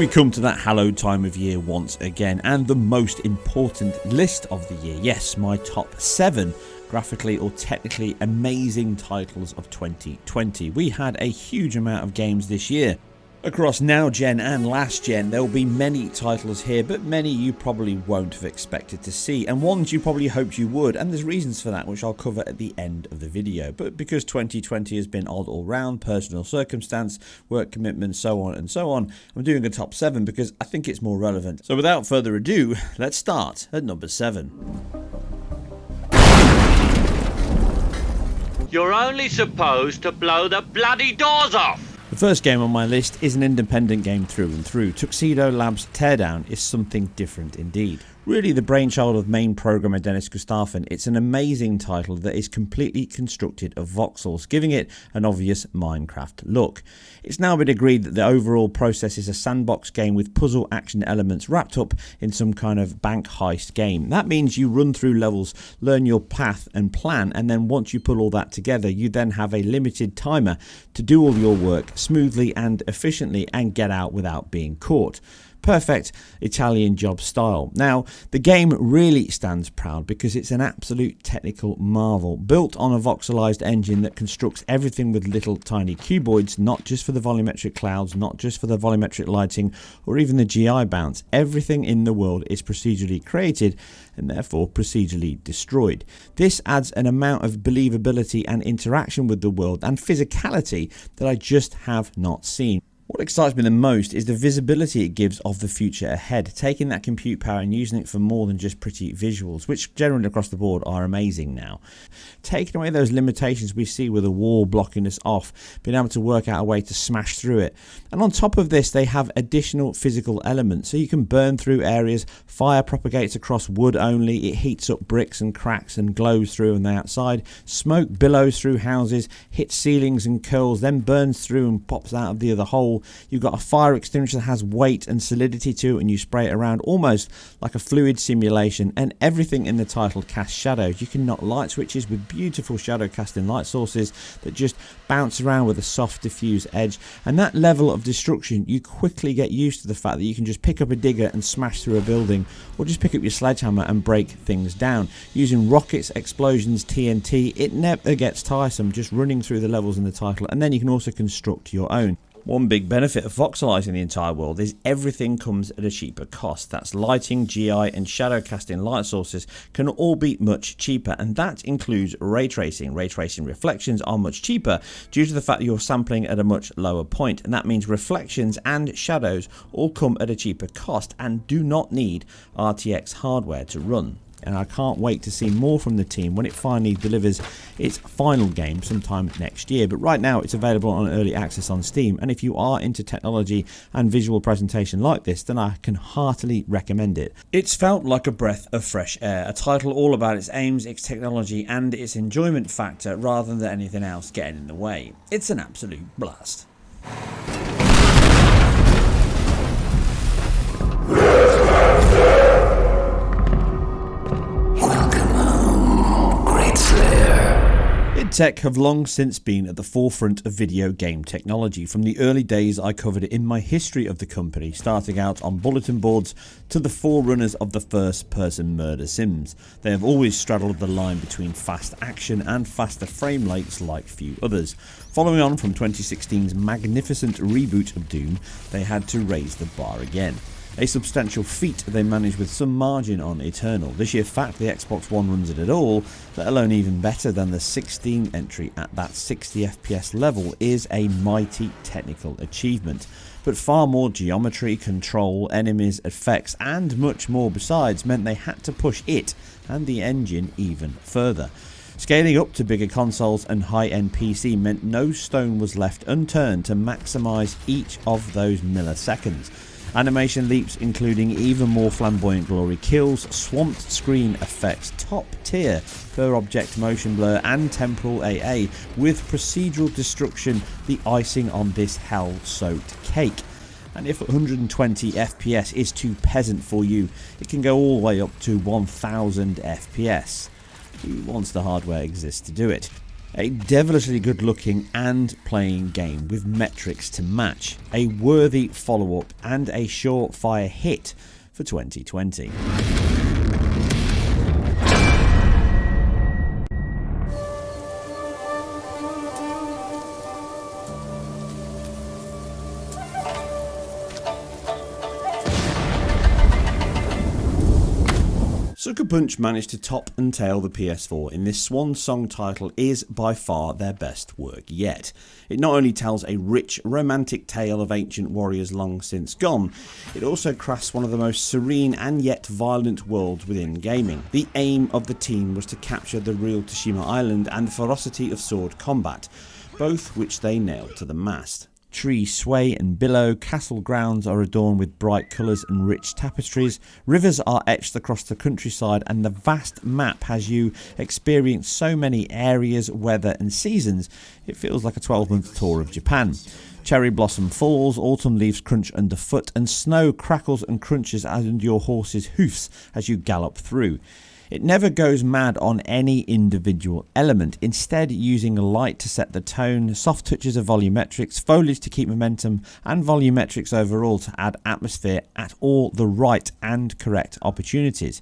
we come to that hallowed time of year once again, and the most important list of the year. Yes, my top 7 graphically or technically amazing titles of 2020. We had a huge amount of games this year. Across now gen and last gen, there will be many titles here, but many you probably won't have expected to see, and ones you probably hoped you would, and there's reasons for that which I'll cover at the end of the video. But because 2020 has been odd all round, personal circumstance, work commitments, so on and so on, I'm doing a top 7 because I think it's more relevant. So without further ado, let's start at number 7. You're only supposed to blow the bloody doors off! The first game on my list is an independent game through and through. Tuxedo Labs Teardown is something different indeed. Really the brainchild of main programmer Dennis Gustafsson, it's an amazing title that is completely constructed of voxels, giving it an obvious Minecraft look. It's now been agreed that the overall process is a sandbox game with puzzle action elements wrapped up in some kind of bank heist game. That means you run through levels, learn your path and plan, and then once you pull all that together, you then have a limited timer to do all your work smoothly and efficiently and get out without being caught. Perfect Italian job style. Now, the game really stands proud because it's an absolute technical marvel, built on a voxelized engine that constructs everything with little tiny cuboids, not just for the volumetric clouds, not just for the volumetric lighting, or even the GI bounce. Everything in the world is procedurally created and therefore procedurally destroyed. This adds an amount of believability and interaction with the world and physicality that I just have not seen. What excites me the most is the visibility it gives of the future ahead, taking that compute power and using it for more than just pretty visuals, which generally across the board are amazing now. Taking away those limitations we see with a wall blocking us off, being able to work out a way to smash through it. And on top of this, they have additional physical elements, so you can burn through areas, fire propagates across wood only, it heats up bricks and cracks and glows through on the outside, smoke billows through houses, hits ceilings and curls, then burns through and pops out of the other hole. You've got a fire extinguisher that has weight and solidity to it, and you spray it around almost like a fluid simulation, and everything in the title casts shadows. You can knock light switches with beautiful shadow casting light sources that just bounce around with a soft diffuse edge, and that level of destruction you quickly get used to the fact that you can just pick up a digger and smash through a building, or just pick up your sledgehammer and break things down. Using rockets, explosions, TNT, it never gets tiresome just running through the levels in the title, and then you can also construct your own. One big benefit of voxelizing the entire world is everything comes at a cheaper cost. That's lighting, GI and shadow casting light sources can all be much cheaper, and that includes ray tracing. Ray tracing reflections are much cheaper due to the fact that you're sampling at a much lower point, and that means reflections and shadows all come at a cheaper cost and do not need RTX hardware to run. And I can't wait to see more from the team when it finally delivers its final game sometime next year. But right now it's available on early access on Steam, and if you are into technology and visual presentation like this, then I can heartily recommend it. It's felt like a breath of fresh air, a title all about its aims, its technology and its enjoyment factor rather than anything else getting in the way. It's an absolute blast. Tech have long since been at the forefront of video game technology. From the early days I covered it in my history of the company, starting out on bulletin boards to the forerunners of the first-person murder sims. They have always straddled the line between fast action and faster frame rates like few others. Following on from 2016's magnificent reboot of Doom, they had to raise the bar again. A substantial feat they managed with some margin on Eternal. The sheer fact the Xbox One runs it at all, let alone even better than the 16 entry at that 60 FPS level, is a mighty technical achievement. But far more geometry, control, enemies, effects and much more besides meant they had to push it and the engine even further. Scaling up to bigger consoles and high-end PC meant no stone was left unturned to maximise each of those milliseconds. Animation leaps including even more flamboyant glory kills, swamped screen effects, top tier per object motion blur and temporal AA, with procedural destruction the icing on this hell-soaked cake. And if 120 FPS is too peasant for you, it can go all the way up to 1000 FPS. Once the hardware exists to do it. A devilishly good looking and playing game with metrics to match, a worthy follow-up and a surefire hit for 2020. Sucker Punch managed to top and tail the PS4 in this swan song title is by far their best work yet. It not only tells a rich, romantic tale of ancient warriors long since gone, it also crafts one of the most serene and yet violent worlds within gaming. The aim of the team was to capture the real Tsushima island and the ferocity of sword combat, both which they nailed to the mast. Trees sway and billow, castle grounds are adorned with bright colours and rich tapestries, rivers are etched across the countryside, and the vast map has you experience so many areas, weather and seasons, it feels like a 12-month tour of Japan. Cherry blossom falls, autumn leaves crunch underfoot, and snow crackles and crunches under your horse's hoofs as you gallop through. It never goes mad on any individual element, instead using light to set the tone, soft touches of volumetrics, foliage to keep momentum, and volumetrics overall to add atmosphere at all the right and correct opportunities.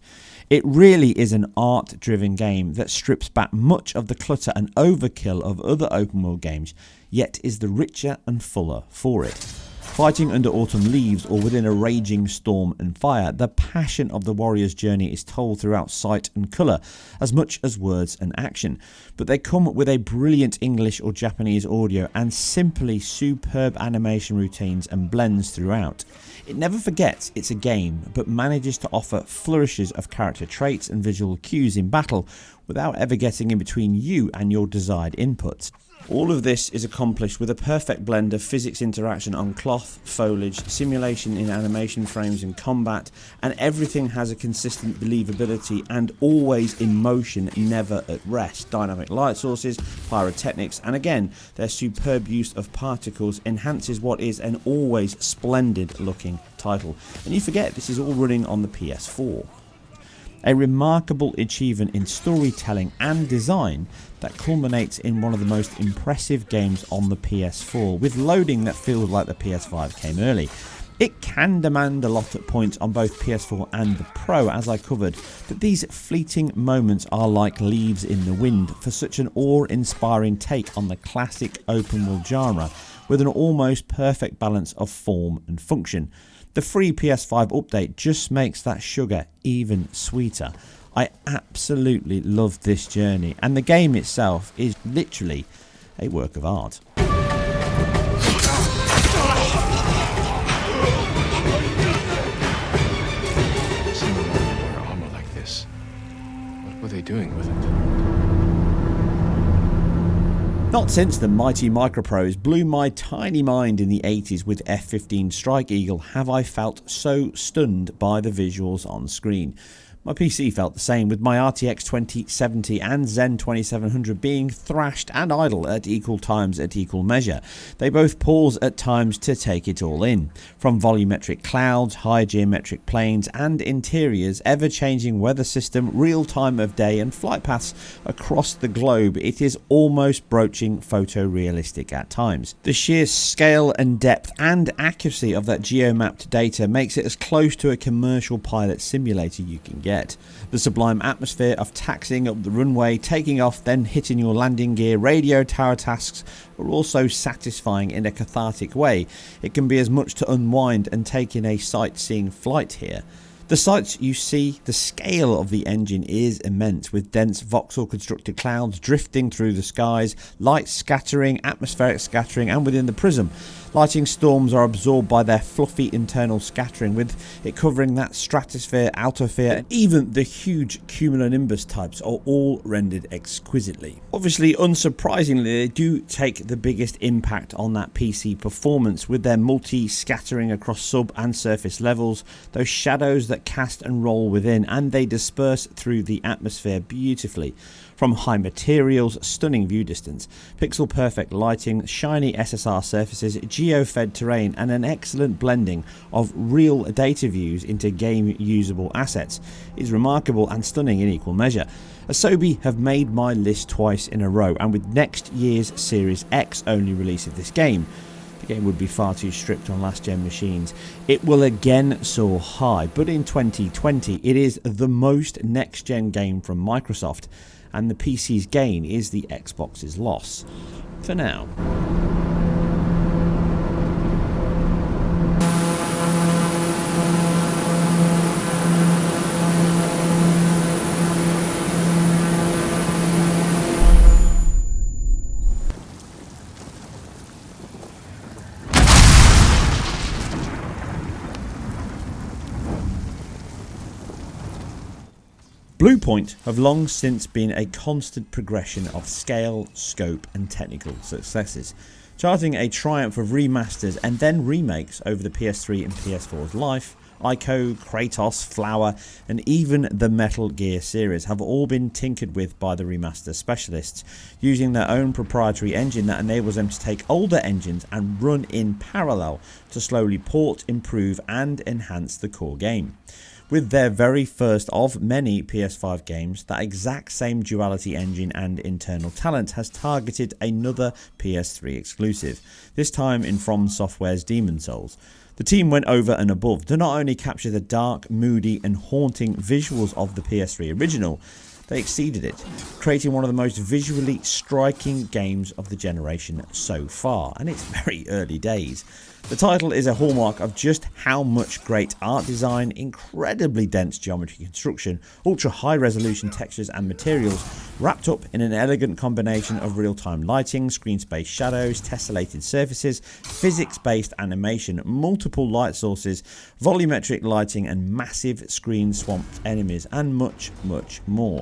It really is an art-driven game that strips back much of the clutter and overkill of other open world games, yet is the richer and fuller for it. Fighting under autumn leaves or within a raging storm and fire, the passion of the warrior's journey is told throughout sight and colour, as much as words and action. But they come with a brilliant English or Japanese audio and simply superb animation routines and blends throughout. It never forgets it's a game, but manages to offer flourishes of character traits and visual cues in battle without ever getting in between you and your desired inputs. All of this is accomplished with a perfect blend of physics interaction on cloth, foliage, simulation in animation frames and combat, and everything has a consistent believability and always in motion, never at rest. Dynamic light sources, pyrotechnics, and again, their superb use of particles enhances what is an always splendid looking title. And you forget this is all running on the PS4. A remarkable achievement in storytelling and design that culminates in one of the most impressive games on the PS4, with loading that feels like the PS5 came early. It can demand a lot at points on both PS4 and the Pro, as I covered, but these fleeting moments are like leaves in the wind for such an awe-inspiring take on the classic open world genre, with an almost perfect balance of form and function. The free PS5 update just makes that sugar even sweeter. I absolutely love this journey, and the game itself is literally a work of art. Someone wear armor like this. What were they doing with it? Not since the mighty Microprose blew my tiny mind in the 80s with F-15 Strike Eagle have I felt so stunned by the visuals on screen. My PC felt the same, with my RTX 2070 and Zen 2700 being thrashed and idle at equal times at equal measure. They both pause at times to take it all in. From volumetric clouds, high geometric planes and interiors, ever-changing weather system, real time of day and flight paths across the globe, it is almost broaching photorealistic at times. The sheer scale and depth and accuracy of that geomapped data makes it as close to a commercial pilot simulator you can get. The sublime atmosphere of taxiing up the runway, taking off, then hitting your landing gear, radio tower tasks are also satisfying in a cathartic way. It can be as much to unwind and take in a sightseeing flight here. The sights you see, the scale of the engine is immense, with dense voxel constructed clouds drifting through the skies, light scattering, atmospheric scattering, and within the prism. Lighting storms are absorbed by their fluffy internal scattering, with it covering that stratosphere, altosphere, and even the huge cumulonimbus types are all rendered exquisitely. Obviously, unsurprisingly, they do take the biggest impact on that PC performance with their multi-scattering across sub and surface levels, those shadows that cast and roll within, and they disperse through the atmosphere beautifully. From high materials, stunning view distance, pixel perfect lighting, shiny SSR surfaces, geo-fed terrain and an excellent blending of real data views into game-usable assets is remarkable and stunning in equal measure. Asobi have made my list twice in a row, and with next year's Series X only release of this game, the game would be far too strict on last-gen machines. It will again soar high, but in 2020 it is the most next-gen game from Microsoft, and the PC's gain is the Xbox's loss. For now. Bluepoint have long since been a constant progression of scale, scope and technical successes, charting a triumph of remasters and then remakes over the PS3 and PS4's life. Ico, Kratos, Flower and even the Metal Gear series have all been tinkered with by the remaster specialists, using their own proprietary engine that enables them to take older engines and run in parallel to slowly port, improve and enhance the core game. With their very first of many PS5 games, that exact same duality engine and internal talent has targeted another PS3 exclusive, this time in From Software's Demon's Souls. The team went over and above to not only capture the dark, moody and haunting visuals of the PS3 original, they exceeded it, creating one of the most visually striking games of the generation so far, and it's very early days. The title is a hallmark of just how much great art design, incredibly dense geometry construction, ultra high resolution textures and materials, wrapped up in an elegant combination of real-time lighting, screen space shadows, tessellated surfaces, physics-based animation, multiple light sources, volumetric lighting and massive screen swamped enemies, and much, much more.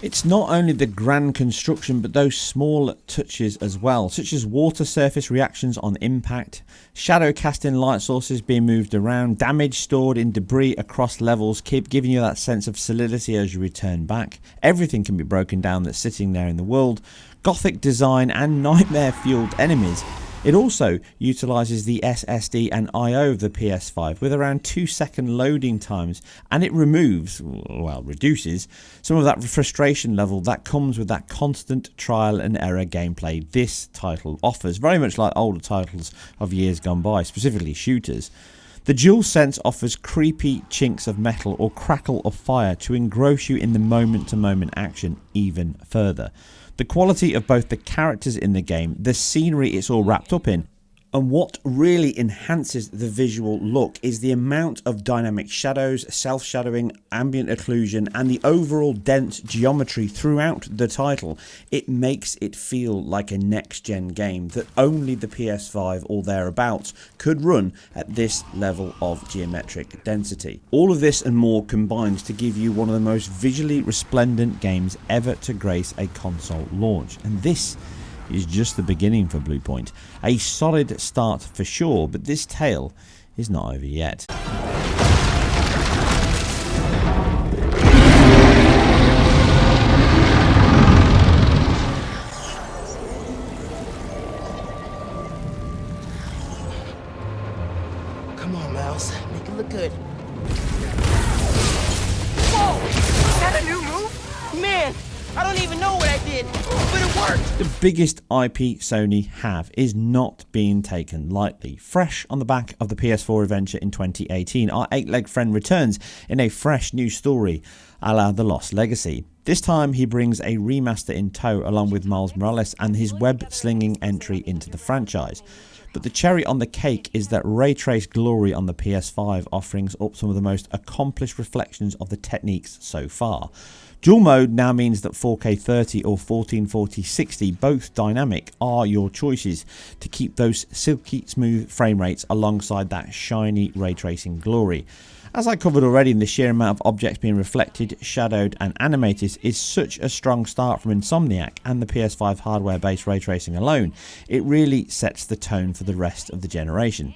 It's not only the grand construction but those small touches as well, such as water surface reactions on impact, shadow casting light sources being moved around, damage stored in debris across levels, keep giving you that sense of solidity as you return back. Everything can be broken down that's sitting there in the world, gothic design and nightmare fueled enemies. It also utilises the SSD and I/O of the PS5 with around 2-second loading times, and it reduces some of that frustration level that comes with that constant trial and error gameplay this title offers, very much like older titles of years gone by, specifically shooters. The DualSense offers creepy chinks of metal or crackle of fire to engross you in the moment-to-moment action even further. The quality of both the characters in the game, the scenery it's all wrapped up in, and what really enhances the visual look is the amount of dynamic shadows, self-shadowing, ambient occlusion and the overall dense geometry throughout the title. It makes it feel like a next-gen game that only the PS5 or thereabouts could run at this level of geometric density. All of this and more combines to give you one of the most visually resplendent games ever to grace a console launch, and this is just the beginning for Bluepoint. A solid start for sure, but this tale is not over yet. Come on, Mouse. Make it look good. Whoa! Is that a new move? Man, I don't even know what I did, but it worked! The biggest IP Sony have is not being taken lightly. Fresh on the back of the PS4 adventure in 2018, our 8-leg friend returns in a fresh new story, a la The Lost Legacy. This time he brings a remaster in tow along with Miles Morales and his web-slinging entry into the franchise. But the cherry on the cake is that ray trace glory on the PS5 offering up some of the most accomplished reflections of the techniques so far. Dual mode now means that 4K 30 or 1440 60, both dynamic, are your choices to keep those silky smooth frame rates alongside that shiny ray tracing glory. As I covered already, the sheer amount of objects being reflected, shadowed and animated is such a strong start from Insomniac and the PS5 hardware based ray tracing alone. It really sets the tone for the rest of the generation.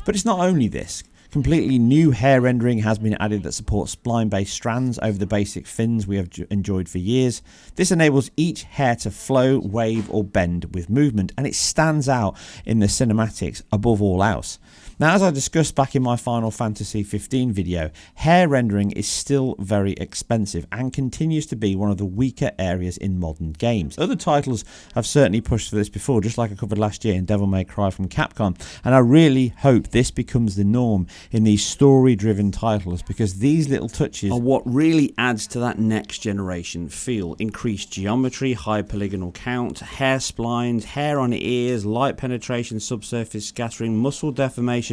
But it's not only this. Completely new hair rendering has been added that supports spline-based strands over the basic fins we have enjoyed for years. This enables each hair to flow, wave or bend with movement, and it stands out in the cinematics above all else. Now, as I discussed back in my Final Fantasy 15 video, hair rendering is still very expensive and continues to be one of the weaker areas in modern games. Other titles have certainly pushed for this before, just like I covered last year in Devil May Cry from Capcom, and I really hope this becomes the norm in these story-driven titles, because these little touches are what really adds to that next generation feel. Increased geometry, high polygonal count, hair splines, hair on ears, light penetration, subsurface scattering, muscle deformation.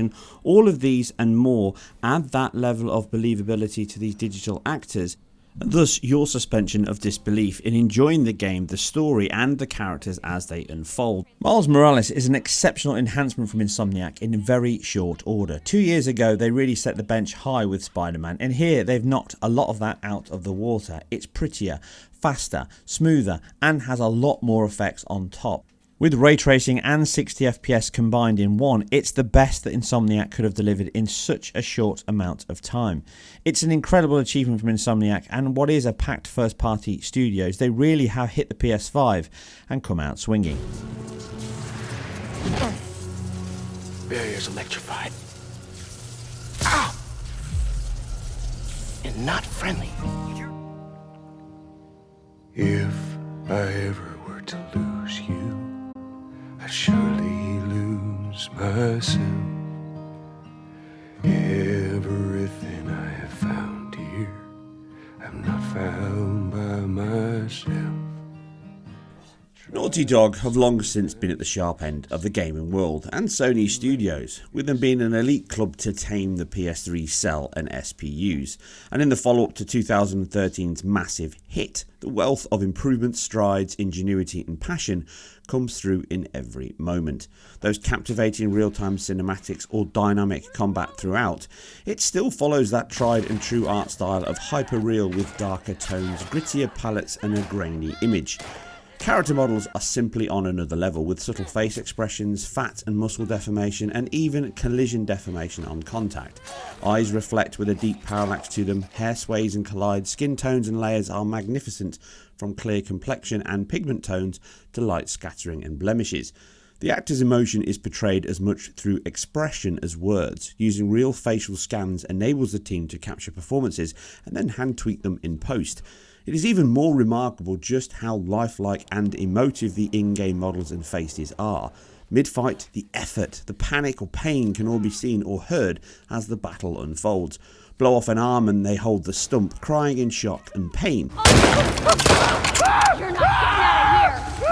All of these and more add that level of believability to these digital actors, and thus your suspension of disbelief in enjoying the game, the story and the characters as they unfold. Miles Morales is an exceptional enhancement from Insomniac in very short order. 2 years ago they really set the bench high with Spider-Man, and here they've knocked a lot of that out of the water. It's prettier, faster, smoother and has a lot more effects on top. With ray tracing and 60 FPS combined in one, it's the best that Insomniac could have delivered in such a short amount of time. It's an incredible achievement from Insomniac, and what is a packed first-party studios, they really have hit the PS5 and come out swinging. Barrier's electrified. Ow! And not friendly. If I ever were to lose you, I surely lose myself. Everything I have found here, I'm not found by myself. Naughty Dog have long since been at the sharp end of the gaming world and Sony Studios, with them being an elite club to tame the PS3 Cell and SPUs, and in the follow-up to 2013's massive hit, the wealth of improvements, strides, ingenuity and passion comes through in every moment. Those captivating real-time cinematics or dynamic combat throughout, it still follows that tried and true art style of hyper-real with darker tones, grittier palettes and a grainy image. Character models are simply on another level, with subtle face expressions, fat and muscle deformation and even collision deformation on contact. Eyes reflect with a deep parallax to them, hair sways and collides, skin tones and layers are magnificent, from clear complexion and pigment tones to light scattering and blemishes. The actor's emotion is portrayed as much through expression as words. Using real facial scans enables the team to capture performances and then hand tweak them in post. It is even more remarkable just how lifelike and emotive the in-game models and faces are. Mid-fight, the effort, the panic or pain can all be seen or heard as the battle unfolds. Blow off an arm and they hold the stump, crying in shock and pain. You're not getting out of here!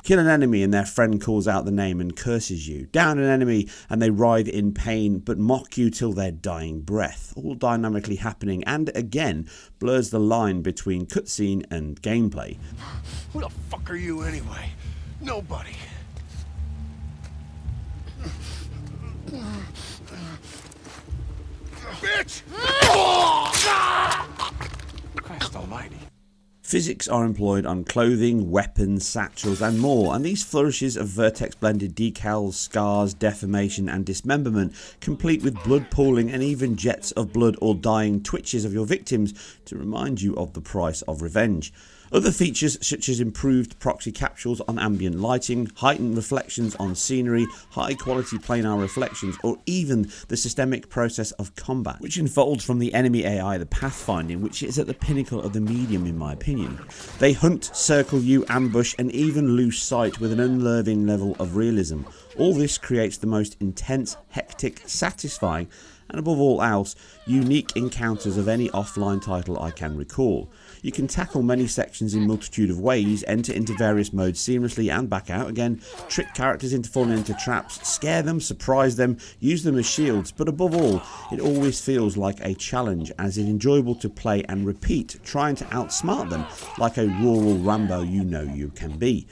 Kill an enemy and their friend calls out the name and curses you. Down an enemy and they writhe in pain but mock you till their dying breath. All dynamically happening and again blurs the line between cutscene and gameplay. Who the fuck are you anyway? Nobody. Bitch! Christ almighty. Physics are employed on clothing, weapons, satchels and more, and these flourishes of vertex blended decals, scars, deformation and dismemberment, complete with blood pooling and even jets of blood or dying twitches of your victims to remind you of the price of revenge. Other features such as improved proxy capsules on ambient lighting, heightened reflections on scenery, high quality planar reflections, or even the systemic process of combat, which unfolds from the enemy AI, the pathfinding, which is at the pinnacle of the medium in my opinion. They hunt, circle you, ambush and even lose sight with an unnerving level of realism. All this creates the most intense, hectic, satisfying and above all else, unique encounters of any offline title I can recall. You can tackle many sections in multitude of ways, enter into various modes seamlessly and back out again, trick characters into falling into traps, scare them, surprise them, use them as shields, but above all, it always feels like a challenge as it's enjoyable to play and repeat, trying to outsmart them like a rural Rambo you know you can be.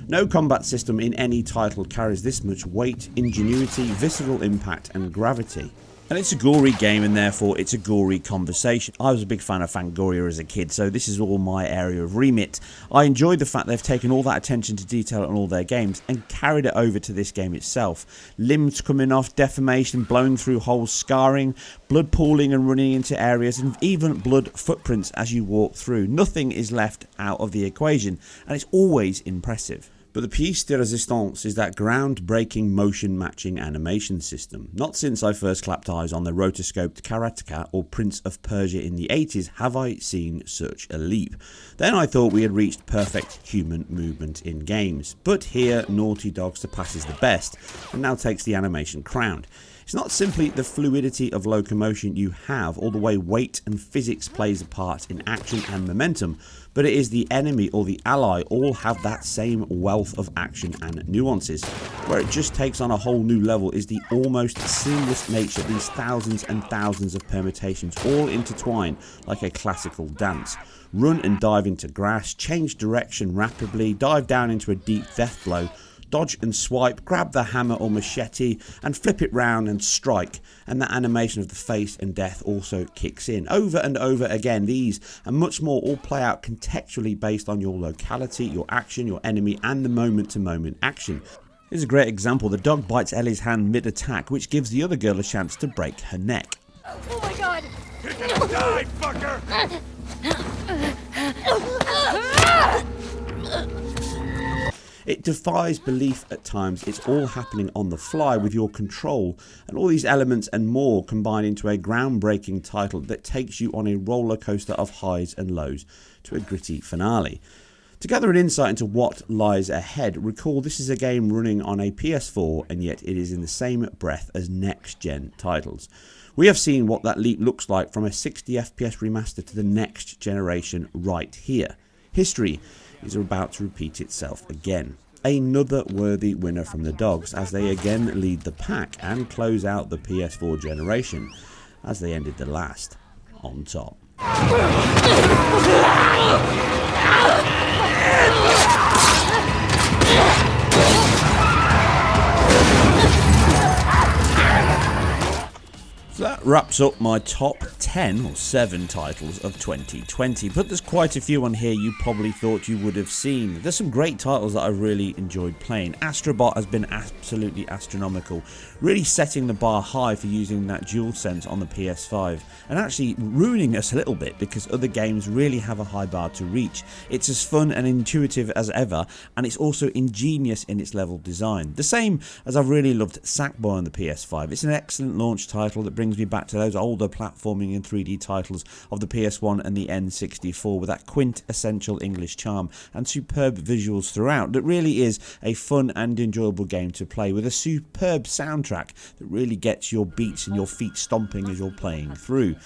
No combat system in any title carries this much weight, ingenuity, visceral impact and gravity. And it's a gory game, and therefore it's a gory conversation. I was a big fan of Fangoria as a kid, so this is all my area of remit. I enjoyed the fact they've taken all that attention to detail on all their games and carried it over to this game itself. Limbs coming off, deformation, blowing through holes, scarring, blood pooling and running into areas, and even blood footprints as you walk through. Nothing is left out of the equation, and it's always impressive. But the piece de resistance is that groundbreaking motion matching animation system. Not since I first clapped eyes on the rotoscoped Karateka or Prince of Persia in the 80s have I seen such a leap. Then I thought we had reached perfect human movement in games. But here Naughty Dog surpasses the best and now takes the animation crown. It's not simply the fluidity of locomotion you have, or the way weight and physics plays a part in action and momentum, but it is the enemy or the ally all have that same wealth of action and nuances. Where it just takes on a whole new level is the almost seamless nature of these thousands and thousands of permutations all intertwine like a classical dance. Run and dive into grass, change direction rapidly, dive down into a deep death blow, dodge and swipe, grab the hammer or machete and flip it round and strike, and that animation of the face and death also kicks in. Over and over again, these and much more all play out contextually based on your locality, your action, your enemy, and the moment-to-moment action. Here's a great example. The dog bites Ellie's hand mid-attack, which gives the other girl a chance to break her neck. Oh my god! You're gonna die, fucker! It defies belief at times. It's all happening on the fly with your control, and all these elements and more combine into a groundbreaking title that takes you on a roller coaster of highs and lows to a gritty finale. To gather an insight into what lies ahead, recall this is a game running on a PS4, and yet it is in the same breath as next-gen titles. We have seen what that leap looks like from a 60 FPS remaster to the next generation right here. History is about to repeat itself again. Another worthy winner from the Dogs as they again lead the pack and close out the PS4 generation as they ended the last on top. So that wraps up my top 10 or 7 titles of 2020, but there's quite a few on here you probably thought you would have seen. There's some great titles that I really enjoyed playing. Astrobot has been absolutely astronomical, really setting the bar high for using that DualSense on the PS5, and actually ruining us a little bit because other games really have a high bar to reach. It's as fun and intuitive as ever, and it's also ingenious in its level design. The same as I've really loved Sackboy on the PS5. It's an excellent launch title that brings me back to those older platforming and 3D titles of the PS1 and the N64 with that quintessential English charm and superb visuals throughout. That really is a fun and enjoyable game to play with a superb soundtrack that really gets your beats and your feet stomping as you're playing through.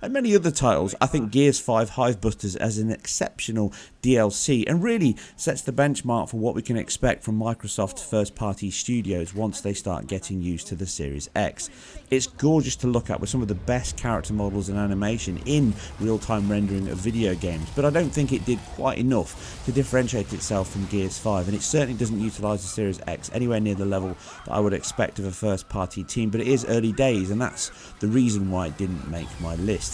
And many other titles, I think Gears 5 Hivebusters as an exceptional DLC and really sets the benchmark for what we can expect from Microsoft's first-party studios once they start getting used to the Series X. It's gorgeous to look at with some of the best character models and animation in real-time rendering of video games, but I don't think it did quite enough to differentiate itself from Gears 5, and it certainly doesn't utilise the Series X anywhere near the level that I would expect of a first-party team, but it is early days, and that's the reason why it didn't make my list.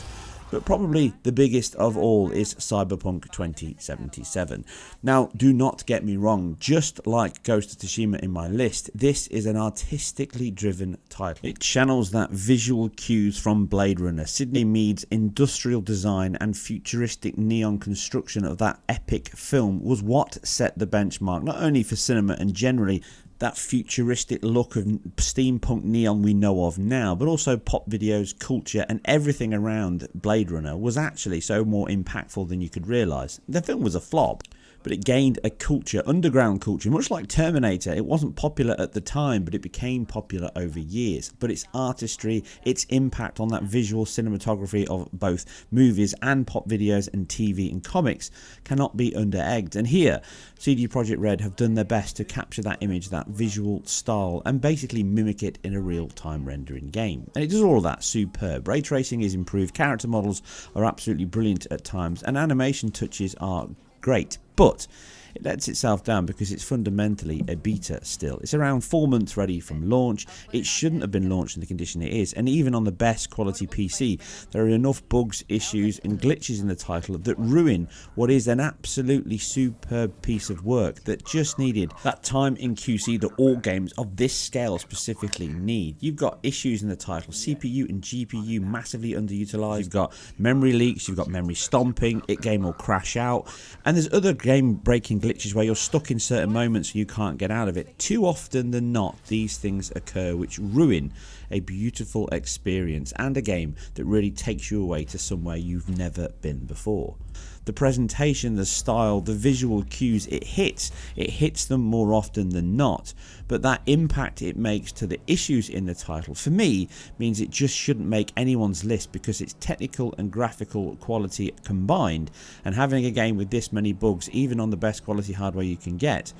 But probably the biggest of all is Cyberpunk 2077. Now, do not get me wrong, just like Ghost of Tsushima in my list, this is an artistically driven title. It channels that visual cues from Blade Runner, Sidney Mead's industrial design and futuristic neon construction of that epic film was what set the benchmark, not only for cinema and generally that futuristic look of steampunk neon we know of now, but also pop videos, culture, and everything around Blade Runner was actually so more impactful than you could realise. The film was a flop, but it gained a culture, underground culture, much like Terminator. It wasn't popular at the time, but it became popular over years. But its artistry, its impact on that visual cinematography of both movies and pop videos and TV and comics cannot be under-egged. And here, CD Projekt Red have done their best to capture that image, that visual style, and basically mimic it in a real-time rendering game. And it does all of that superb. Ray tracing is improved, character models are absolutely brilliant at times, and animation touches are great. But it lets itself down because it's fundamentally a beta still. It's around 4 months ready from launch. It shouldn't have been launched in the condition it is, and even on the best quality PC there are enough bugs, issues and glitches in the title that ruin what is an absolutely superb piece of work that just needed that time in QC that all games of this scale specifically need. You've got issues in the title, CPU and GPU massively underutilized, you've got memory leaks, you've got memory stomping, game will crash out, and there's other game breaking glitches where you're stuck in certain moments and you can't get out of it. Too often than not these things occur which ruin a beautiful experience and a game that really takes you away to somewhere you've never been before. The presentation, the style, the visual cues it hits them more often than not, but that impact it makes to the issues in the title for me means it just shouldn't make anyone's list because its technical and graphical quality combined, and having a game with this many bugs even on the best quality hardware you can get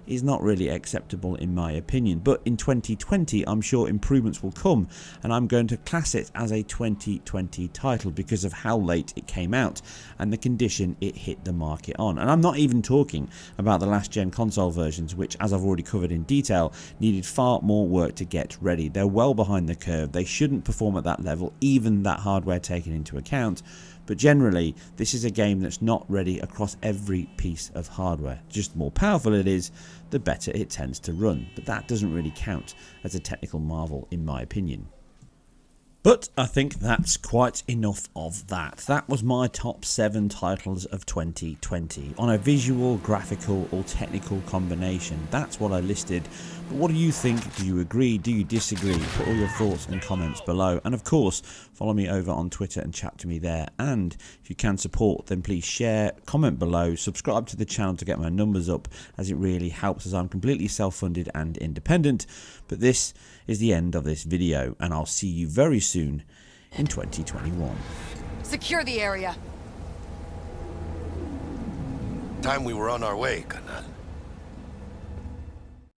is not really acceptable in my opinion. But in 2020 I'm sure improvements will come, and I'm going to class it as a 2020 title because of how late it came out and the condition it hit the market on. And I'm not even talking about the last gen console versions, which, as I've already covered in detail, needed far more work to get ready. They're well behind the curve, they shouldn't perform at that level, even that hardware taken into account. But generally this is a game that's not ready across every piece of hardware. Just the more powerful it is, the better it tends to run, but that doesn't really count as a technical marvel in my opinion. But I think that's quite enough of that. That was my top 7 titles of 2020 on a visual, graphical or technical combination. That's what I listed. But what do you think? Do you agree? Do you disagree? Put all your thoughts and comments below. And of course, follow me over on Twitter and chat to me there. And if you can support, then please share, comment below, subscribe to the channel to get my numbers up, as it really helps, as I'm completely self-funded and independent. But this is the end of this video, and I'll see you very soon in 2021. Secure the area. Time we were on our way, Kanal.